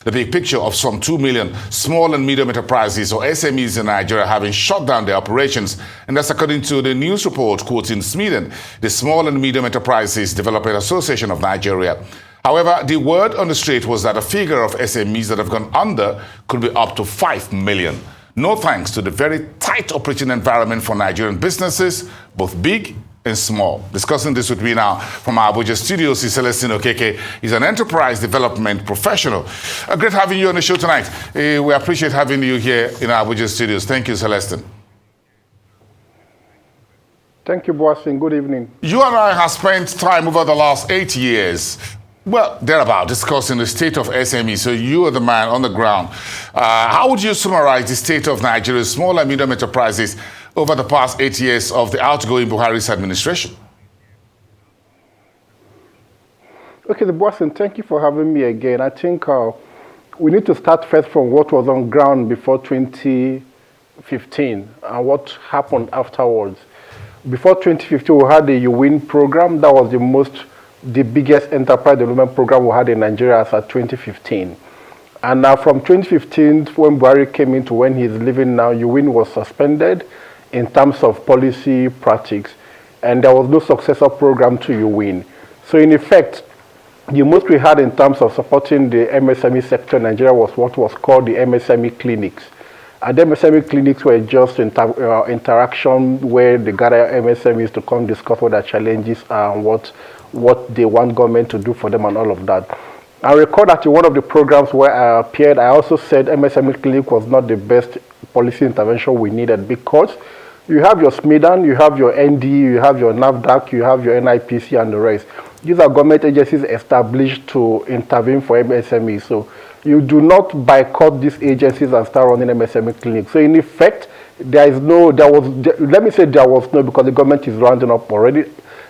The big picture of some 2 million small and medium enterprises or SMEs in Nigeria having shut down their operations. And that's according to the news report quoting SMEDEN, the Small and Medium Enterprises Development Association of Nigeria. However, the word on the street was that a figure of SMEs that have gone under could be up to 5 million. No thanks to the very tight operating environment for Nigerian businesses, both big and small. Discussing this with me now from our Abuja studios is Celestine Okeke. He's an enterprise development professional. Great having you on the show tonight. We appreciate having you here in our Abuja studios. Thank you, Celestine. Thank you, Boasin. Good evening. You and I have spent time over the last 8 years, well, thereabout, discussing the state of SME. So you are the man on the ground. How would you summarize the state of Nigeria's small and medium enterprises over the past 8 years of the outgoing Buhari's administration? Okay, Boasin, thank you for having me again. I think we need to start first from what was on ground before 2015 and what happened afterwards. Before 2015, we had the UWIN program. That was the biggest enterprise development program we had in Nigeria as at 2015. And now from 2015, when Buhari came into when he's leaving now, UWIN was suspended in terms of policy practice, and there was no successor program to UWIN. So in effect, the most we had in terms of supporting the MSME sector in Nigeria was what was called the MSME clinics. And the MSME clinics were just interaction where they gather MSMEs to come discuss what their challenges are and what they want government to do for them and all of that. I recall that in one of the programs where I appeared, I also said MSME clinic was not the best policy intervention we needed because you have your SMEDEN, you have your ND, you have your NAFDAC, you have your NIPC and the rest. These are government agencies established to intervene for MSMEs. So you do not boycott these agencies and start running MSME clinics. So in effect, there was no because the government is rounding up already.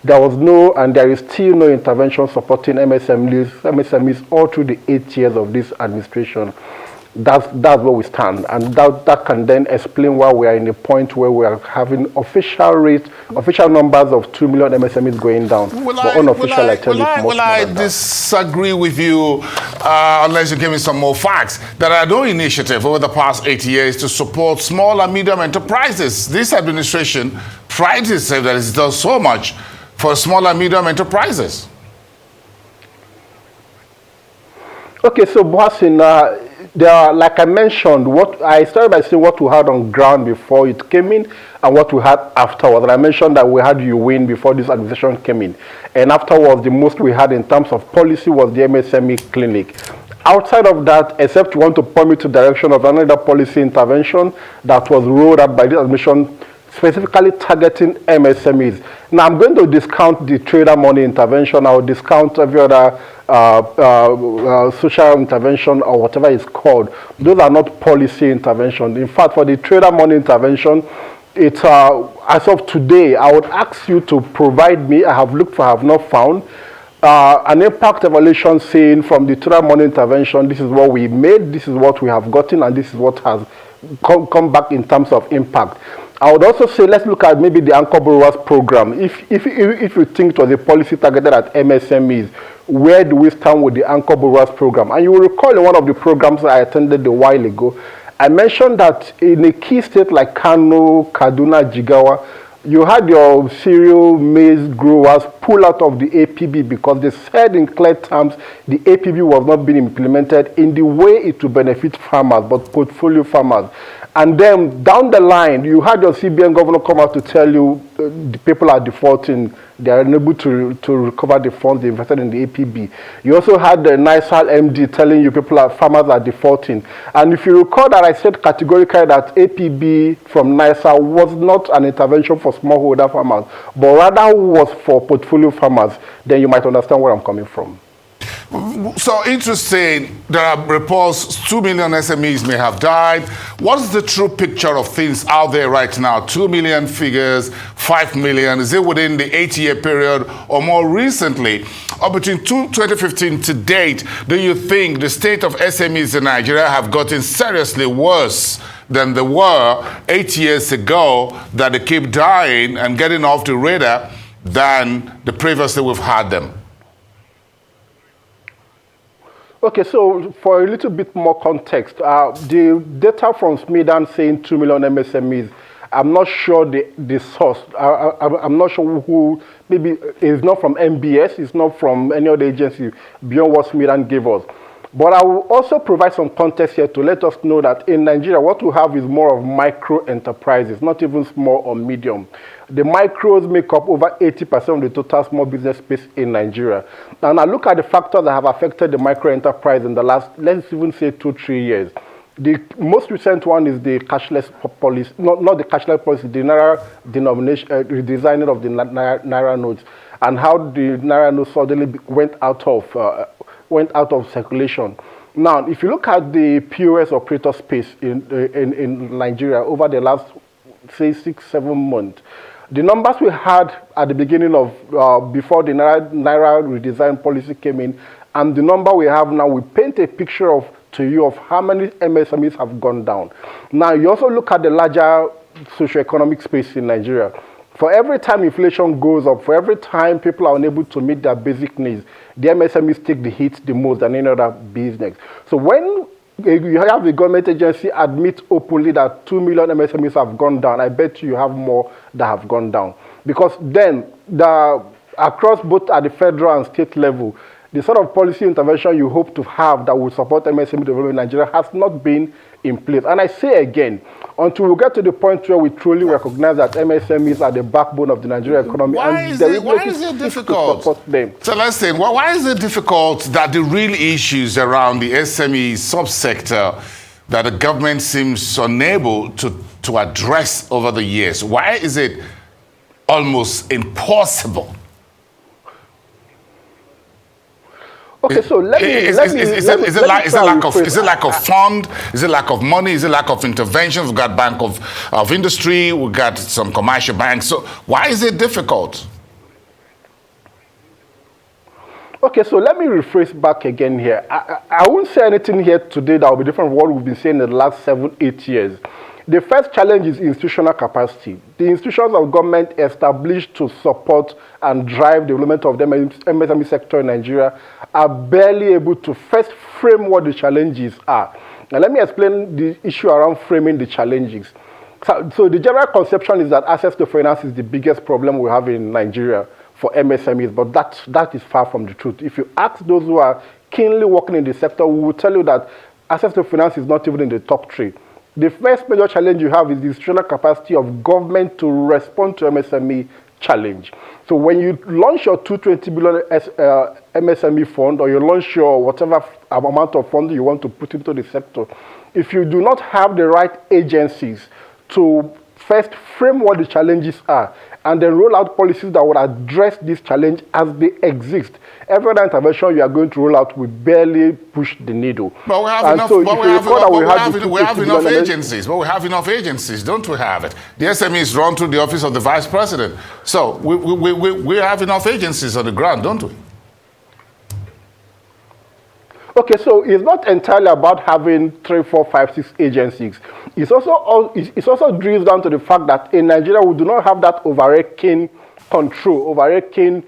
There was no, and there is still no intervention supporting MSMEs all through the 8 years of this administration. That's where we stand, and that can then explain why we are in a point where we are having official numbers of 2 million MSMEs going down. But unofficial, I tell you, will I disagree with you unless you give me some more facts? There are no initiative over the past 8 years to support small and medium enterprises. This administration prides itself that it does so much for small and medium enterprises. Okay, so Boasin, there are, like I mentioned, what I started by saying what we had on ground before it came in and what we had afterwards. And I mentioned that we had UWIN before this administration came in. And afterwards, the most we had in terms of policy was the MSME clinic. Outside of that, except you want to point me to the direction of another policy intervention that was rolled out by this administration, specifically targeting MSMEs. Now, I'm going to discount the trader money intervention. I will discount every other social intervention or whatever it's called. Those are not policy intervention. In fact, for the trader money intervention, it's as of today, I would ask you to provide me, I have looked for, I have not found, an impact evaluation saying from the trader money intervention, this is what we made, this is what we have gotten, and this is what has come back in terms of impact. I would also say let's look at maybe the Anchor Borrowers program. If you think it was a policy targeted at MSMEs, where do we stand with the Anchor Borrowers program? And you will recall in one of the programs I attended a while ago, I mentioned that in a key state like Kano, Kaduna, Jigawa, you had your cereal maize growers pull out of the APB because they said in clear terms the APB was not being implemented in the way it would benefit farmers, but portfolio farmers. And then down the line, you had your CBN governor come out to tell you the people are defaulting, they are unable to recover the funds they invested in the APB. You also had the NISAL MD telling you farmers are defaulting. And if you recall that I said categorically that APB from NISAL was not an intervention for smallholder farmers, but rather was for portfolio farmers, then you might understand where I'm coming from. So interesting, there are reports 2 million SMEs may have died. What's the true picture of things out there right now? 2 million figures, 5 million, is it within the 8-year period or more recently? Or between 2015 to date, do you think the state of SMEs in Nigeria have gotten seriously worse than they were 8 years ago, that they keep dying and getting off the radar than the previously we've had them? Okay, so for a little bit more context, the data from Smedan saying 2 million MSMEs, I'm not sure the source. I'm not sure who, maybe it's not from MBS, it's not from any other agency beyond what Smedan gave us. But I will also provide some context here to let us know that in Nigeria, what we have is more of micro enterprises, not even small or medium. The micros make up over 80% of the total small business space in Nigeria. And I look at the factors that have affected the micro enterprise in the last, let's even say 2-3 years. The most recent one is the cashless policy, not the cashless policy, the Naira denomination, redesigning of the Naira notes, and how the Naira notes suddenly went out of circulation. Now, if you look at the POS operator space in Nigeria over the last, say, 6-7 months, the numbers we had at the beginning of, before the Naira redesign policy came in, and the number we have now, we paint a picture to you of how many MSMEs have gone down. Now, you also look at the larger socioeconomic space in Nigeria. For every time inflation goes up, for every time people are unable to meet their basic needs, the MSMEs take the hit the most than any other business. So when you have the government agency admit openly that 2 million MSMEs have gone down, I bet you have more that have gone down. Because then, across both at the federal and state level, the sort of policy intervention you hope to have that will support MSME development in Nigeria has not been in place. And I say again, until we get to the point where we truly recognize that MSMEs are the backbone of the Nigerian economy, why is it difficult? Celestine, why is it difficult that the real issues around the SME subsector that the government seems unable to address over the years, why is it almost impossible? Okay, so is it lack of fund? Is it lack of money? Is it lack of intervention? We've got Bank of Industry, we've got some commercial banks. So why is it difficult? Okay, so let me rephrase back again here. I won't say anything here today that will be different from what we've been saying in the last 7-8 years. The first challenge is institutional capacity. The institutions of government established to support and drive the development of the MSME sector in Nigeria are barely able to first frame what the challenges are. Now let me explain the issue around framing the challenges. So the general conception is that access to finance is the biggest problem we have in Nigeria for MSMEs, but that is far from the truth. If you ask those who are keenly working in the sector, we will tell you that access to finance is not even in the top 3. The first major challenge you have is the institutional capacity of government to respond to MSME challenge. So when you launch your 220 billion MSME fund, or you launch your whatever amount of funding you want to put into the sector, if you do not have the right agencies to first frame what the challenges are, and then roll out policies that will address this challenge as they exist, every other intervention you are going to roll out will barely push the needle. But we have enough agencies. But we have enough agencies, don't we have it? The SMEs run through the office of the vice president. So we have enough agencies on the ground, don't we? Okay, so it's not entirely about having 3, 4, 5, 6 agencies. It's also drills down to the fact that in Nigeria we do not have that overarching control, overarching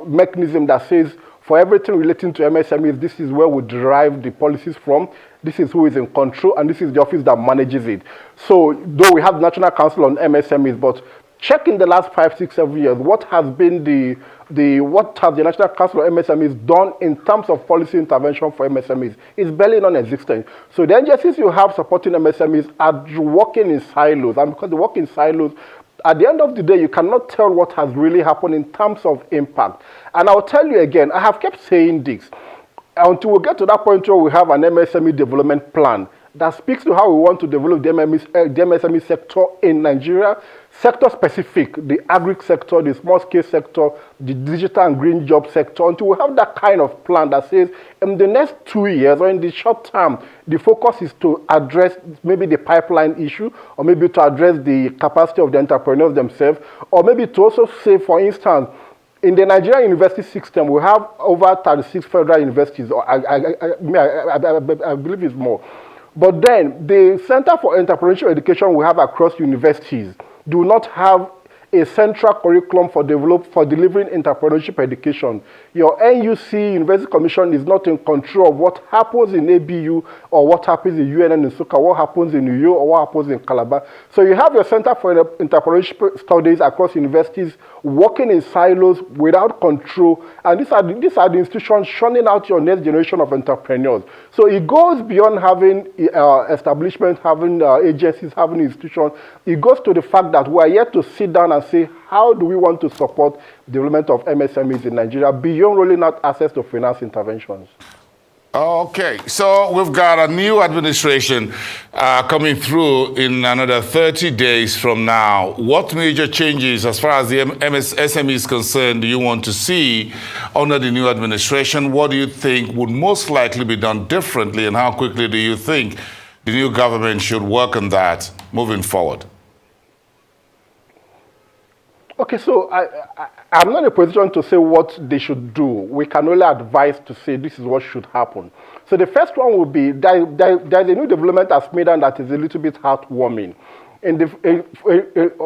mechanism that says for everything relating to MSMEs, this is where we derive the policies from, this is who is in control, and this is the office that manages it. So though we have the National Council on MSMEs, but check in the last 5, 6, 7 years, what has been what has the National Council of MSMEs done in terms of policy intervention for MSMEs? It's barely non-existent. So the agencies you have supporting MSMEs are working in silos, and because they work in silos, at the end of the day, you cannot tell what has really happened in terms of impact. And I'll tell you again, I have kept saying this, until we get to that point where we have an MSME development plan that speaks to how we want to develop the MSME sector in Nigeria, sector-specific, the agri sector, the small-scale sector, the digital and green job sector, until we have that kind of plan that says in the next 2 years or in the short term, the focus is to address maybe the pipeline issue, or maybe to address the capacity of the entrepreneurs themselves, or maybe to also say, for instance, in the Nigerian university system, we have over 36 federal universities, or I believe it's more. But then, the Center for Entrepreneurial Education we have across universities do not have a central curriculum for delivering entrepreneurship education. Your NUC University Commission is not in control of what happens in ABU or what happens in UNN in Suka, what happens in New York or what happens in Calabar. So you have your Center for Entrepreneurship Studies across universities working in silos without control, and these are the institutions shunning out your next generation of entrepreneurs. So it goes beyond having establishments, having agencies, having institutions. It goes to the fact that we are yet to sit down and say, how do we want to support development of MSMEs in Nigeria beyond rolling out access to finance interventions? Okay, so we've got a new administration coming through in another 30 days from now. What major changes, as far as the SME is concerned, do you want to see under the new administration? What do you think would most likely be done differently, and how quickly do you think the new government should work on that moving forward? Okay, so I'm not in a position to say what they should do. We can only advise to say this is what should happen. So the first one would be, there's a new development at Smedan that is a little bit heartwarming.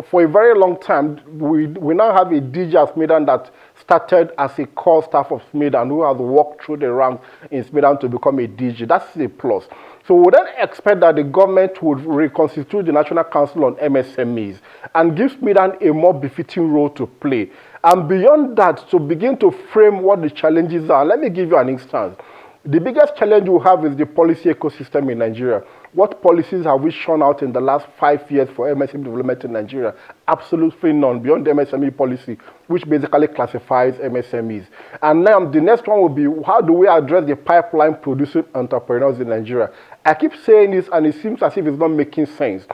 For a very long time, we now have a DJ at Smedan that started as a core staff of Smedan, who has walked through the ranks in Smedan to become a DJ. That's a plus. So we then expect that the government would reconstitute the National Council on MSMEs and give Smedan a more befitting role to play. And beyond that, to begin to frame what the challenges are. Let me give you an instance. The biggest challenge we have is the policy ecosystem in Nigeria. What policies have we shown out in the last 5 years for MSME development in Nigeria? Absolutely none, beyond the MSME policy, which basically classifies MSMEs. And now the next one will be, how do we address the pipeline producing entrepreneurs in Nigeria? I keep saying this, and it seems as if it's not making sense.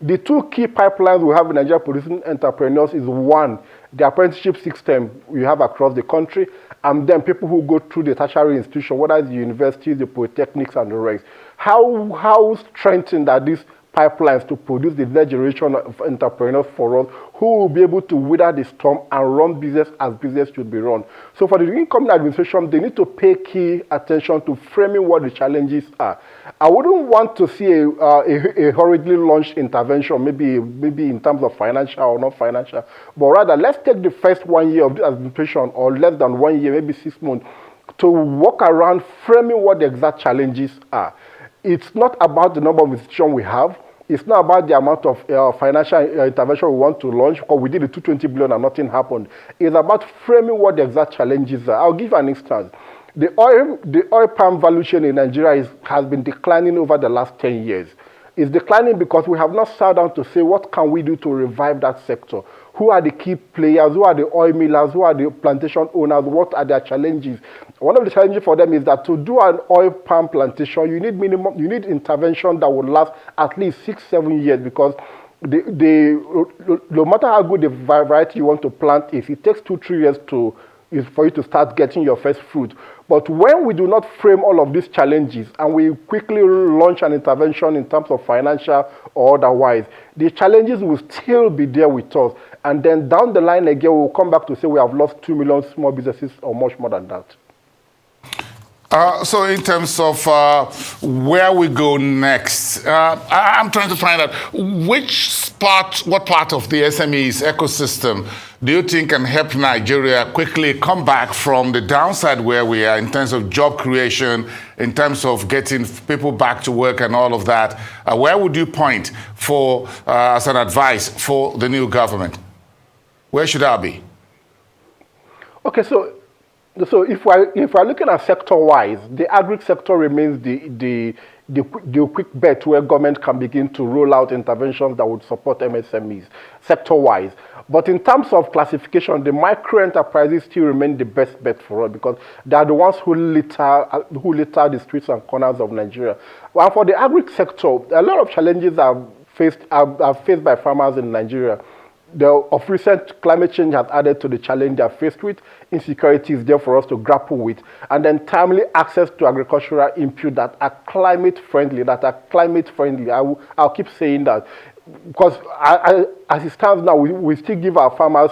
The two key pipelines we have in Nigeria producing entrepreneurs is, one, the apprenticeship system we have across the country, and then people who go through the tertiary institution, whether it's the universities, the polytechnics, and the rest. How strengthened are these pipelines to produce the next generation of entrepreneurs for us who will be able to weather the storm and run business as business should be run? So for the incoming administration, they need to pay key attention to framing what the challenges are. I wouldn't want to see a hurriedly launched intervention, maybe in terms of financial or not financial, but rather let's take the first 1 year of the administration, or less than 1 year, maybe 6 months, to work around framing what the exact challenges are. It's not about the number of institutions we have. It's not about the amount of financial intervention we want to launch, because we did the 220 billion and nothing happened. It's about framing what the exact challenges are. I'll give you an instance. The oil palm value chain in Nigeria has been declining over the last 10 years. It's declining because we have not sat down to say, what can we do to revive that sector? Who are the key players? Who are the oil millers? Who are the plantation owners? What are their challenges? One of the challenges for them is that to do an oil palm plantation, you need intervention that will last at least 6-7 years, because no matter how good the variety you want to plant is, it takes 2-3 years for you to start getting your first fruit. But when we do not frame all of these challenges and we quickly launch an intervention in terms of financial or otherwise, the challenges will still be there with us. And then down the line again, we'll come back to say we have lost 2 million small businesses or much more than that. So in terms of where we go next, I'm trying to find out what part of the SMEs ecosystem do you think can help Nigeria quickly come back from the downside where we are in terms of job creation, in terms of getting people back to work and all of that? Where would you point for as an advice for the new government? Where should I be? Okay, so if we're looking at sector-wise, the agri sector remains the quick bet where government can begin to roll out interventions that would support MSMEs sector-wise. But in terms of classification, the micro enterprises still remain the best bet for us, because they are the ones who litter the streets and corners of Nigeria. Well, for the agri sector, a lot of challenges are faced by farmers in Nigeria. Of recent, climate change has added to the challenge they are faced with. Insecurity is there for us to grapple with. And then timely access to agricultural input that are climate friendly. I'll keep saying that, because as it stands now, we still give our farmers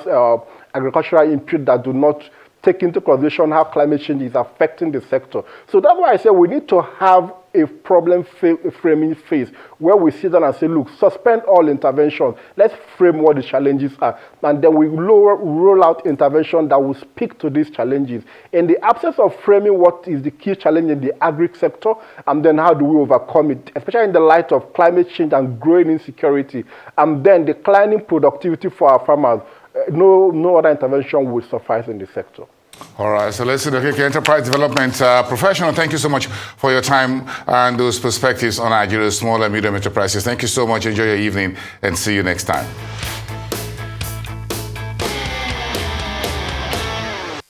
agricultural input that do not take into consideration how climate change is affecting the sector. So that's why I say we need to have a problem framing phase where we sit down and say, look, suspend all interventions. Let's frame what the challenges are. And then we roll out intervention that will speak to these challenges. In the absence of framing what is the key challenge in the agri sector, and then how do we overcome it, especially in the light of climate change and growing insecurity, and then declining productivity for our farmers, no other intervention will suffice in the sector. All right, so let's see the Okeke Enterprise Development Professional. Thank you so much for your time and those perspectives on Nigeria's small and medium enterprises. Thank you so much. Enjoy your evening and see you next time.